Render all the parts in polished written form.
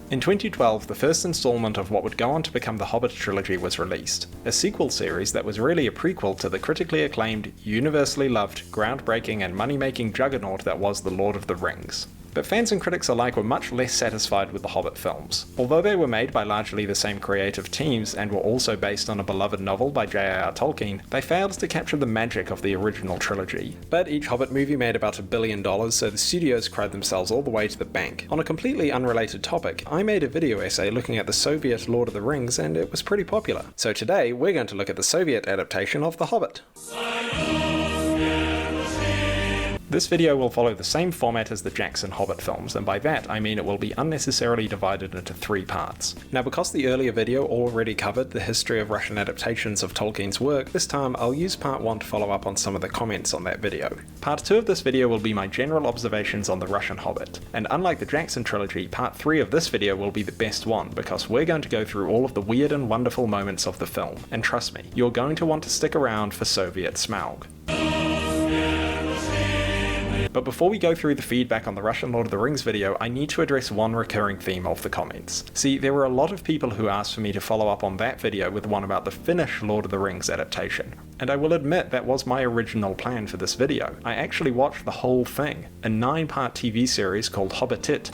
In 2012, the first installment of what would go on to become the Hobbit Trilogy was released, a sequel series that was really a prequel to the critically acclaimed, universally loved, groundbreaking and money-making juggernaut that was The Lord of the Rings. But fans and critics alike were much less satisfied with the Hobbit films. Although they were made by largely the same creative teams and were also based on a beloved novel by J.R.R. Tolkien, they failed to capture the magic of the original trilogy. But each Hobbit movie made about $1 billion, so the studios cried themselves all the way to the bank. On a completely unrelated topic, I made a video essay looking at the Soviet Lord of the Rings and it was pretty popular. So today we're going to look at the Soviet adaptation of The Hobbit. This video will follow the same format as the Jackson Hobbit films, and by that I mean it will be unnecessarily divided into 3 parts. Now because the earlier video already covered the history of Russian adaptations of Tolkien's work, this time I'll use part 1 to follow up on some of the comments on that video. Part 2 of this video will be my general observations on the Russian Hobbit, and unlike the Jackson trilogy, part 3 of this video will be the best one because we're going to go through all of the weird and wonderful moments of the film, and trust me, you're going to want to stick around for Soviet Smaug. But before we go through the feedback on the Russian Lord of the Rings video, I need to address one recurring theme of the comments. See, there were a lot of people who asked for me to follow up on that video with one about the Finnish Lord of the Rings adaptation. And I will admit that was my original plan for this video. I actually watched the whole thing, a 9-part TV series called Hobitit.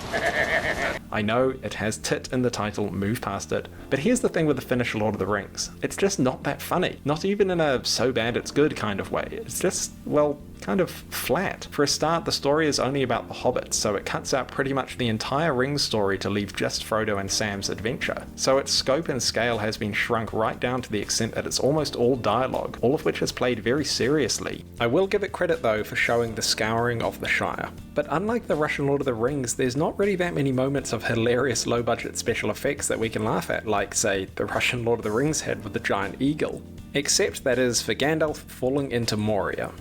I know, it has tit in the title, move past it. But here's the thing with the Finnish Lord of the Rings. It's just not that funny. Not even in a so bad it's good kind of way. It's just, well, kind of flat. For a start, the story is only about the hobbits, so it cuts out pretty much the entire Rings story to leave just Frodo and Sam's adventure. So its scope and scale has been shrunk right down to the extent that it's almost all dialogue, all of which is played very seriously. I will give it credit though for showing the scouring of the Shire. But unlike the Russian Lord of the Rings, there's not really that many moments of hilarious low-budget special effects that we can laugh at, like, say, the Russian Lord of the Rings had with the giant eagle. Except, that is, for Gandalf falling into Moria.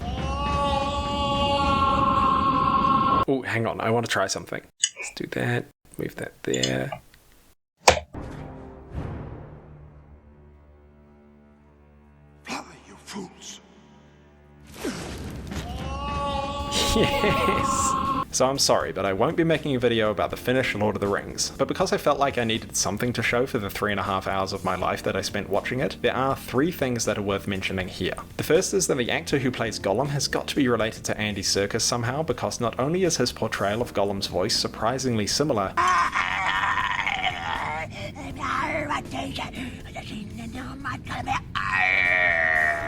Oh, hang on, I want to try something. Let's do that, move that there. Fly, you fools! Yes! So I'm sorry, but I won't be making a video about the Finnish Lord of the Rings. But because I felt like I needed something to show for the 3.5 hours of my life that I spent watching it, there are 3 things that are worth mentioning here. The first is that the actor who plays Gollum has got to be related to Andy Serkis somehow, because not only is his portrayal of Gollum's voice surprisingly similar,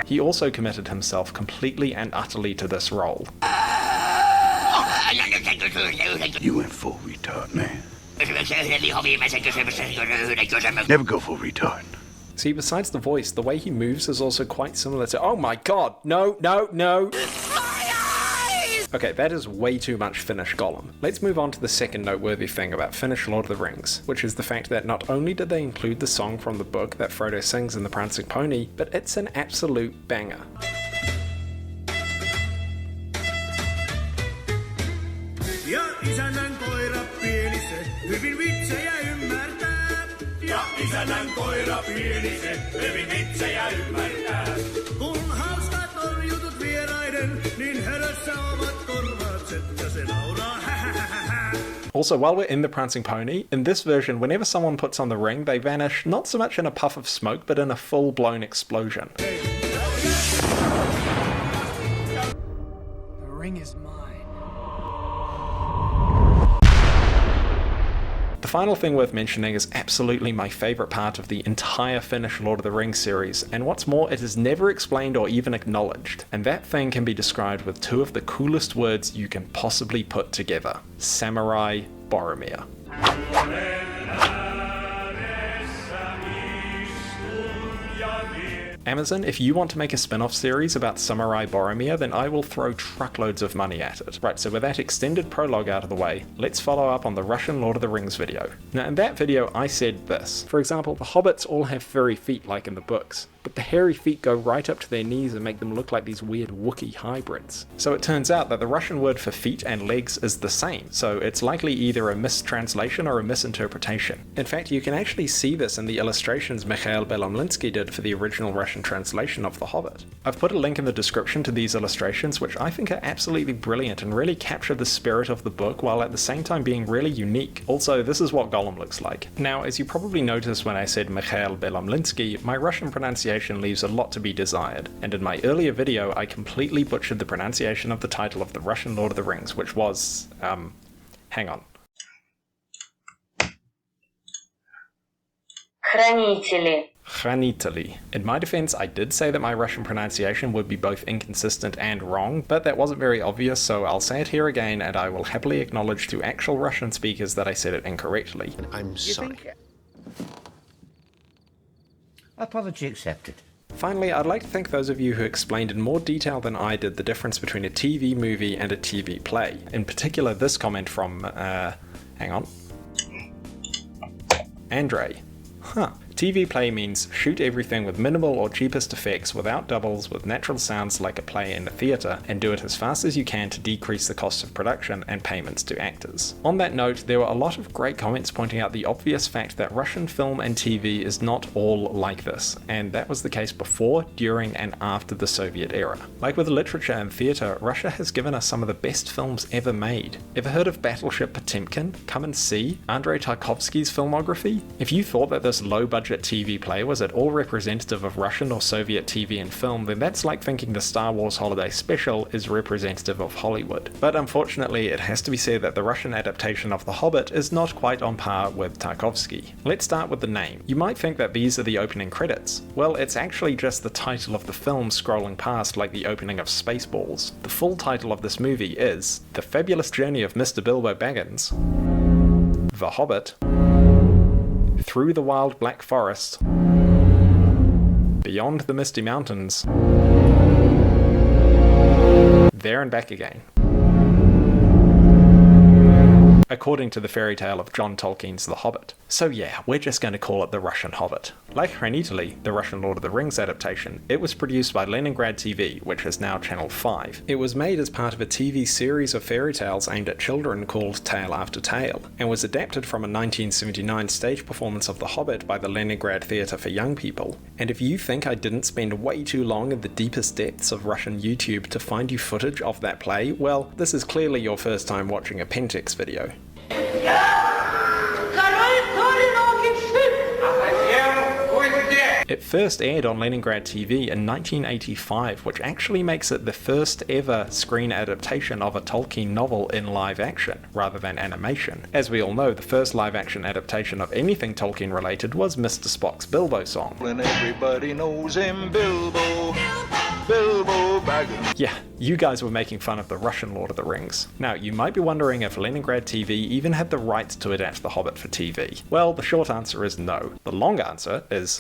he also committed himself completely and utterly to this role. You went full retard, man. Never go full retard. See, besides the voice, the way he moves is also quite similar to— oh my god, no, no, no! Okay, that is way too much Finnish Gollum. Let's move on to the second noteworthy thing about Finnish Lord of the Rings, which is the fact that not only did they include the song from the book that Frodo sings in The Prancing Pony, but it's an absolute banger. Ja isännän koira pieni se, hyvin vitsejä ymmärtää. Ja isännän koira pieni se, hyvin vitsejä ymmärtää. Kun hauskat on jutut vieraiden, niin hörössä ovat korvaukset ja se nauraa hähähähä. Also, while we're in The Prancing Pony, in this version, whenever someone puts on the ring, they vanish not so much in a puff of smoke, but in a full-blown explosion. The ring is mine. The final thing worth mentioning is absolutely my favourite part of the entire Finnish Lord of the Rings series, and what's more, it is never explained or even acknowledged, and that thing can be described with 2 of the coolest words you can possibly put together: Samurai Boromir. Amazon, if you want to make a spin-off series about Samurai Boromir, then I will throw truckloads of money at it. Right, so with that extended prologue out of the way, let's follow up on the Russian Lord of the Rings video. Now in that video I said this. For example, the hobbits all have furry feet like in the books, but the hairy feet go right up to their knees and make them look like these weird Wookiee hybrids. So it turns out that the Russian word for feet and legs is the same, so it's likely either a mistranslation or a misinterpretation. In fact, you can actually see this in the illustrations Mikhail Belomlinsky did for the original Russian Russian translation of The Hobbit. I've put a link in the description to these illustrations, which I think are absolutely brilliant and really capture the spirit of the book while at the same time being really unique. Also, this is what Gollum looks like. Now, as you probably noticed when I said Mikhail Belomolinski, my Russian pronunciation leaves a lot to be desired, and in my earlier video I completely butchered the pronunciation of the title of the Russian Lord of the Rings, which was, hang on. Хранители. In my defense, I did say that my Russian pronunciation would be both inconsistent and wrong, but that wasn't very obvious, so I'll say it here again, and I will happily acknowledge to actual Russian speakers that I said it incorrectly. I'm sorry. Apology accepted. Finally, I'd like to thank those of you who explained in more detail than I did the difference between a TV movie and a TV play. In particular, this comment from, hang on. Andre. Huh. TV play means shoot everything with minimal or cheapest effects without doubles with natural sounds like a play in a theatre, and do it as fast as you can to decrease the cost of production and payments to actors. On that note, there were a lot of great comments pointing out the obvious fact that Russian film and TV is not all like this, and that was the case before, during, and after the Soviet era. Like with literature and theatre, Russia has given us some of the best films ever made. Ever heard of Battleship Potemkin? Come and see Andrei Tarkovsky's filmography? If you thought that this low-budget TV play was at all representative of Russian or Soviet TV and film, then that's like thinking the Star Wars Holiday Special is representative of Hollywood. But unfortunately, it has to be said that the Russian adaptation of The Hobbit is not quite on par with Tarkovsky. Let's start with the name. You might think that these are the opening credits. Well, it's actually just the title of the film scrolling past like the opening of Spaceballs. The full title of this movie is The Fabulous Journey of Mr. Bilbo Baggins, The Hobbit, Through the Wild Black Forest, Beyond the Misty Mountains, There and Back Again. According to the fairy tale of John Tolkien's The Hobbit. So yeah, we're just going to call it the Russian Hobbit. Like Hranители, the Russian Lord of the Rings adaptation, it was produced by Leningrad TV, which is now Channel 5. It was made as part of a TV series of fairy tales aimed at children called Tale After Tale, and was adapted from a 1979 stage performance of The Hobbit by the Leningrad Theatre for Young People. And if you think I didn't spend way too long in the deepest depths of Russian YouTube to find you footage of that play, well, this is clearly your first time watching a Pentex video. It first aired on Leningrad TV in 1985, which actually makes it the first ever screen adaptation of a Tolkien novel in live action, rather than animation. As we all know, the first live action adaptation of anything Tolkien related was Mr. Spock's Bilbo song. And everybody knows him, Bilbo. Bilbo Baggins. Yeah, you guys were making fun of the Russian Lord of the Rings. Now, you might be wondering if Leningrad TV even had the rights to adapt The Hobbit for TV. Well, the short answer is no. The long answer is...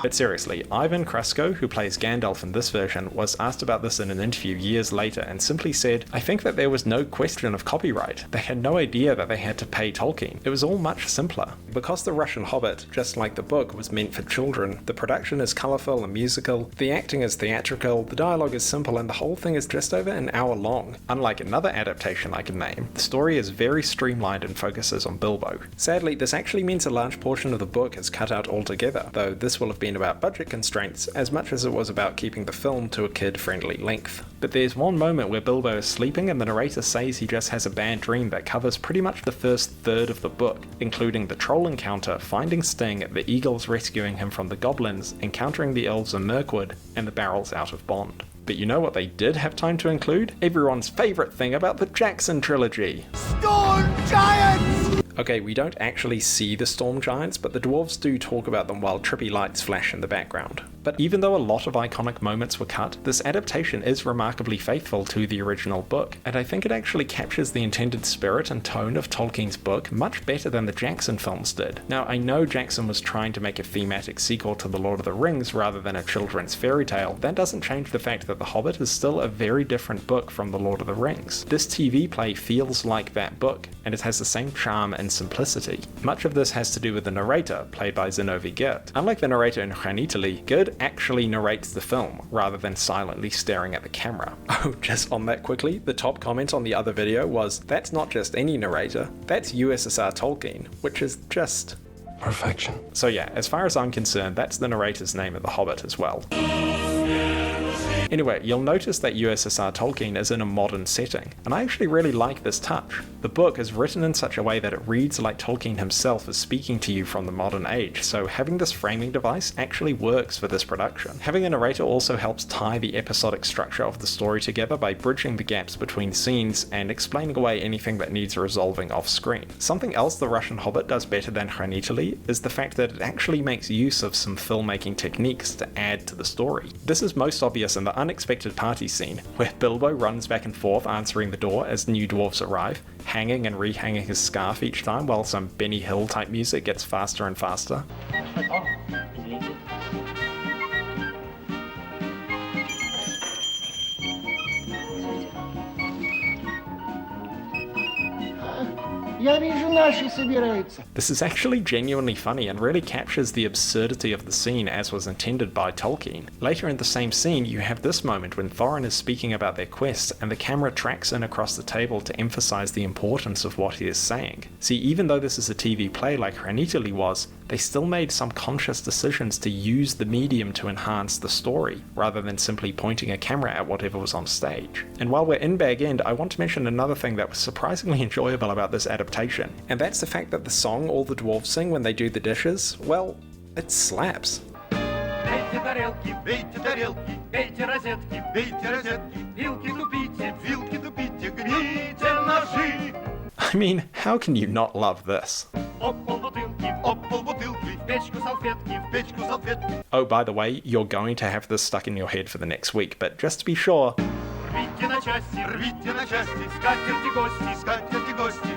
But seriously, Ivan Krasko, who plays Gandalf in this version, was asked about this in an interview years later and simply said, "I think that there was no question of copyright. They had no idea that they had to pay Tolkien. It was all much simpler." Because the Russian Hobbit, just like the book, was meant for children, the production is colourful and musical, the acting is theatrical, the dialogue is simple, and the whole thing is just over an hour long. Unlike another adaptation I can name, the story is very streamlined and focuses on Bilbo. Sadly, this actually means a large portion of the book is cut out altogether, though this will have been about budget constraints as much as it was about keeping the film to a kid-friendly length. But there's one moment where Bilbo is sleeping and the narrator says he just has a bad dream that covers pretty much the first third of the book, including the troll encounter, finding Sting, the eagles rescuing him from the goblins, encountering the elves in Mirkwood, and the barrels out of Bond. But you know what they did have time to include? Everyone's favourite thing about the Jackson Trilogy. Storm Giants! Okay, we don't actually see the storm giants, but the dwarves do talk about them while trippy lights flash in the background. But even though a lot of iconic moments were cut, this adaptation is remarkably faithful to the original book, and I think it actually captures the intended spirit and tone of Tolkien's book much better than the Jackson films did. Now, I know Jackson was trying to make a thematic sequel to The Lord of the Rings rather than a children's fairy tale. That doesn't change the fact that The Hobbit is still a very different book from The Lord of the Rings. This TV play feels like that book, and it has the same charm and simplicity. Much of this has to do with the narrator, played by Zinovy Girt. Unlike the narrator in Hranители, Girt actually narrates the film, rather than silently staring at the camera. Oh, just on that quickly, the top comment on the other video was, "That's not just any narrator, that's USSR Tolkien," which is just... Perfection. So yeah, as far as I'm concerned, that's the narrator's name of The Hobbit as well. Anyway, you'll notice that USSR Tolkien is in a modern setting, and I actually really like this touch. The book is written in such a way that it reads like Tolkien himself is speaking to you from the modern age, so having this framing device actually works for this production. Having a narrator also helps tie the episodic structure of the story together by bridging the gaps between scenes and explaining away anything that needs resolving off screen. Something else the Russian Hobbit does better than Hobitit is the fact that it actually makes use of some filmmaking techniques to add to the story. This is most obvious in the unexpected party scene, where Bilbo runs back and forth answering the door as new dwarves arrive, hanging and rehanging his scarf each time while some Benny Hill type music gets faster and faster. Я вижу, наши собираются. This is actually genuinely funny and really captures the absurdity of the scene as was intended by Tolkien. Later in the same scene, you have this moment when Thorin is speaking about their quest and the camera tracks in across the table to emphasize the importance of what he is saying. See, even though this is a TV play like Hobitit was, they still made some conscious decisions to use the medium to enhance the story, rather than simply pointing a camera at whatever was on stage. And while we're in Bag End, I want to mention another thing that was surprisingly enjoyable about this adaptation, and that's the fact that the song all the dwarves sing when they do the dishes, well, it slaps. Бейте тарелки, бейте тарелки, бейте розетки, бейте розетки, вилки тупите, гните ножи. I mean, how can you not love this? Об пол бутылки, в печку салфетки. Oh, by the way, you're going to have this stuck in your head for the next week, but just to be sure, Рвите на части, скатерти гости,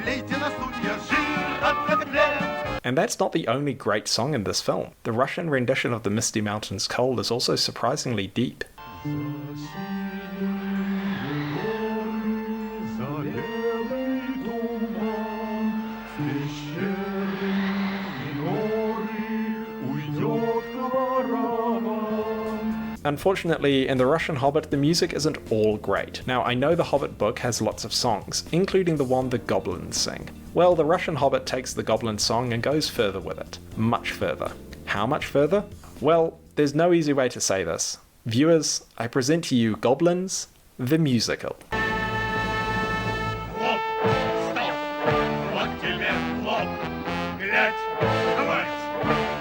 лейте на стулья, жир от котлет. and that's not the only great song in this film. The Russian rendition of The Misty Mountains Cold is also surprisingly deep. Unfortunately, in The Russian Hobbit, the music isn't all great. Now, I know the Hobbit book has lots of songs, including the one the goblins sing. Well, The Russian Hobbit takes the goblin song and goes further with it. Much further. How much further? Well, there's no easy way to say this. Viewers, I present to you Goblins, the musical. Хлоп, стоп, вот тебе хлоп, глядь, хвать,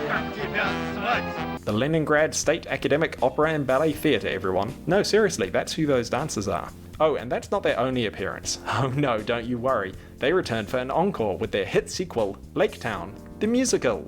как тебя звать? The Leningrad State Academic Opera and Ballet Theatre, everyone. No, seriously, that's who those dancers are. Oh, and that's not their only appearance. Oh no, don't you worry. They return for an encore with their hit sequel, Lake Town, the musical.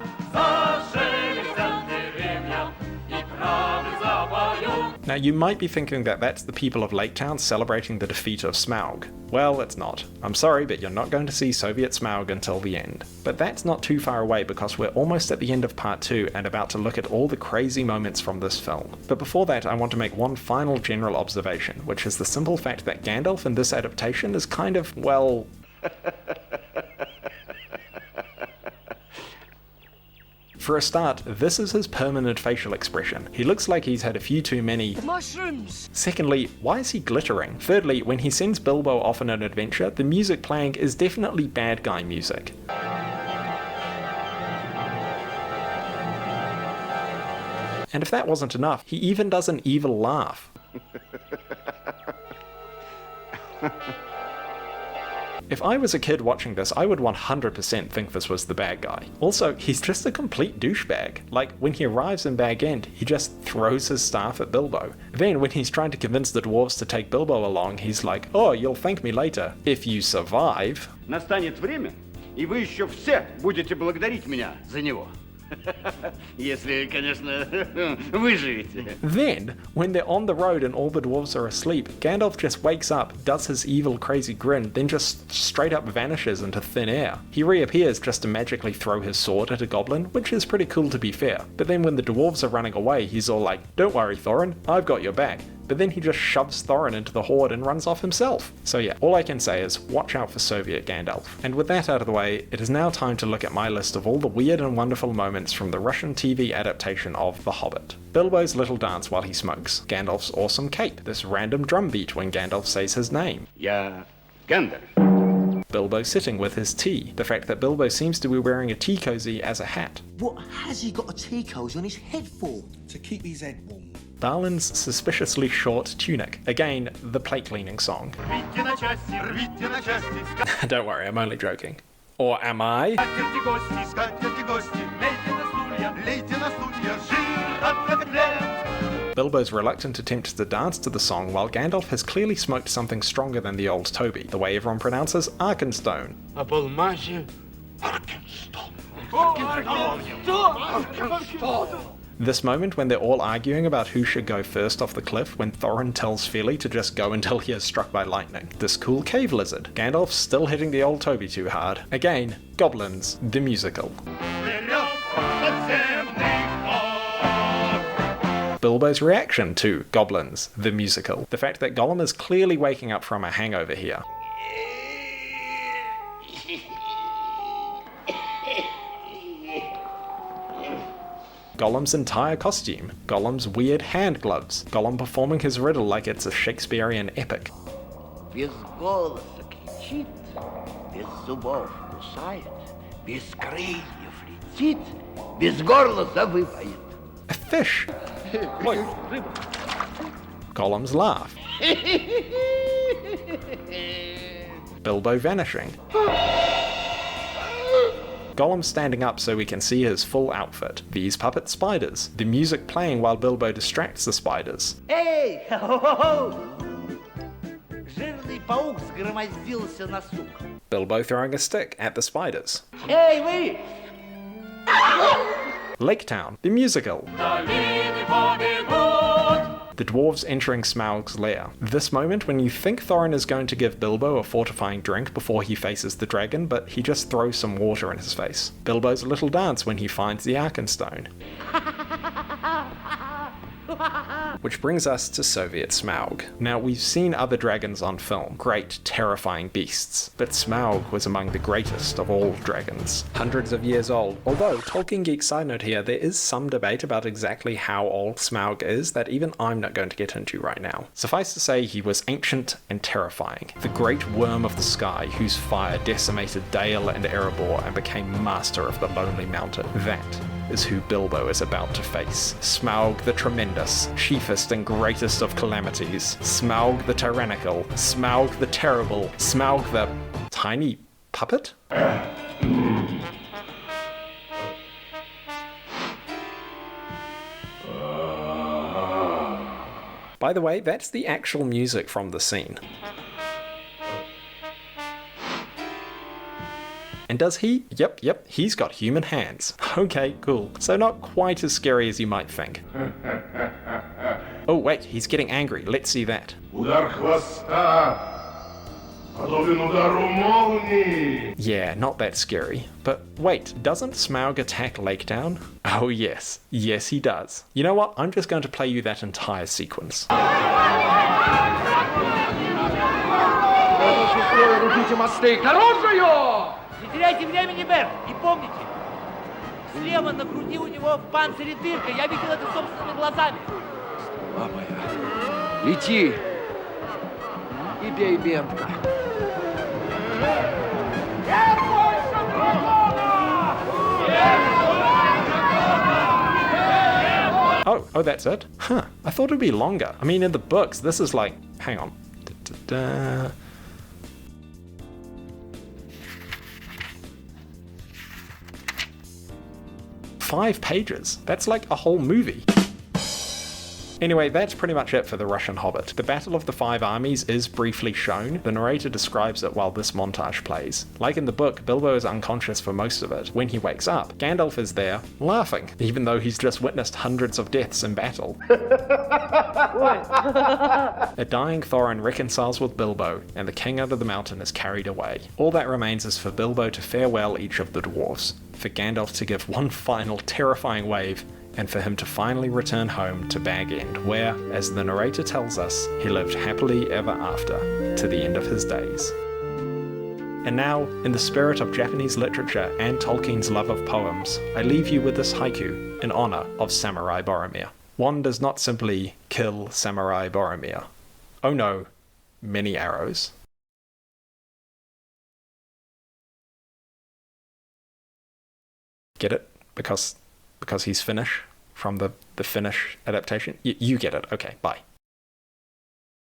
Now you might be thinking that that's the people of Lake Town celebrating the defeat of Smaug. Well, it's not. I'm sorry, but you're not going to see Soviet Smaug until the end. But that's not too far away because we're almost at the end of part 2 and about to look at all the crazy moments from this film. But before that, I want to make one final general observation, which is the simple fact that Gandalf in this adaptation is kind of, well... For a start, this is his permanent facial expression. He looks like he's had a few too many mushrooms. Secondly, why is he glittering? Thirdly, when he sends Bilbo off on an adventure, the music playing is definitely bad guy music. And if that wasn't enough, he even does an evil laugh. If I was a kid watching this, I would 100% think this was the bad guy. Also, he's just a complete douchebag. Like, when he arrives in Bag End, he just throws his staff at Bilbo. Then, when he's trying to convince the dwarves to take Bilbo along, he's like, "Oh, you'll thank me later, if you survive." Настанет время, и вы еще все будете благодарить меня за него. Если, конечно, выживете. Then, when they're on the road and all the dwarves are asleep, Gandalf just wakes up, does his evil crazy grin, then just straight up vanishes into thin air. He reappears just to magically throw his sword at a goblin, which is pretty cool to be fair. But then when the dwarves are running away, he's all like, "Don't worry, Thorin, I've got your back." But then he just shoves Thorin into the horde and runs off himself. So yeah, all I can say is watch out for Soviet Gandalf. And with that out of the way, it is now time to look at my list of all the weird and wonderful moments from the Russian TV adaptation of The Hobbit. Bilbo's little dance while he smokes, Gandalf's awesome cape, this random drum beat when Gandalf says his name. Я Гэндальф. Bilbo sitting with his tea, the fact that Bilbo seems to be wearing a tea cozy as a hat, What has he got a tea cozy on his head for? To keep his head warm. Balin's suspiciously short tunic, again, the plate cleaning song. Don't worry, I'm only joking. Or am I? Bilbo's reluctant attempt to dance to the song while Gandalf has clearly smoked something stronger than the old Toby, the way everyone pronounces Arkenstone. This moment when they're all arguing about who should go first off the cliff when Thorin tells Fili to just go until he is struck by lightning. This cool cave lizard. Gandalf still hitting the old Toby too hard. Again, Goblins, the musical. Bilbo's reaction to Goblins, the musical. The fact that Gollum is clearly waking up from a hangover here. Gollum's entire costume, Gollum's weird hand gloves, Gollum performing his riddle like it's a Shakespearean epic. Без голоса кричит, без зубов кусает, без крыльев летит, без горла завывает. A fish! Gollum's laugh. Bilbo vanishing. Gollum standing up so we can see his full outfit. These puppet spiders. The music playing while Bilbo distracts the spiders. Эй, хо-хо-хо! Жирный паук сгромоздился на сук. Bilbo throwing a stick at the spiders. Эй, вы! Lake Town, the musical. The dwarves entering Smaug's lair. This moment when you think Thorin is going to give Bilbo a fortifying drink before he faces the dragon, but he just throws some water in his face. Bilbo's little dance when he finds the Arkenstone. Which brings us to Soviet Smaug. Now, we've seen other dragons on film, great, terrifying beasts, but Smaug was among the greatest of all dragons. Hundreds of years old. Although, Tolkien Geek side note here, there is some debate about exactly how old Smaug is that even I'm not going to get into right now. Suffice to say, he was ancient and terrifying. The great worm of the sky whose fire decimated Dale and Erebor and became master of the Lonely Mountain. That is who Bilbo is about to face. Smaug the Tremendous, chiefest and greatest of calamities. Smaug the Tyrannical. Smaug the Terrible. Smaug the tiny puppet? By the way, that's the actual music from the scene. And does he? Yep, he's got human hands. Okay, cool. So not quite as scary as you might think. Oh wait, he's getting angry. Let's see that. Удар хвоста. Подобен удару молнии. Yeah, not that scary. But wait, doesn't Smaug attack Lake Town? Oh yes. Yes, he does. You know what? I'm just going to play you that entire sequence. Рубите мосты! К оружию! Не теряйте времени, Берт, и помните, слева на груди у него в панцире дырка, я видел это собственными глазами. Стрела моя. Лети и бей Бентка. Oh, that's it? Huh, I thought it'd be longer. I mean, in the books, this is like, hang on. 5 pages. That's like a whole movie. Anyway, that's pretty much it for the Russian Hobbit. The Battle of the Five Armies is briefly shown. The narrator describes it while this montage plays. Like in the book, Bilbo is unconscious for most of it. When he wakes up, Gandalf is there, laughing, even though he's just witnessed hundreds of deaths in battle. A dying Thorin reconciles with Bilbo, and the king under the mountain is carried away. All that remains is for Bilbo to farewell each of the dwarves, for Gandalf to give one final terrifying wave, and for him to finally return home to Bag End, where, as the narrator tells us, he lived happily ever after, to the end of his days. And now, in the spirit of Japanese literature and Tolkien's love of poems, I leave you with this haiku in honor of Samurai Boromir. One does not simply kill Samurai Boromir. Oh no, many arrows. Get it? Because he's Finnish from the Finnish adaptation? You get it. Okay, bye.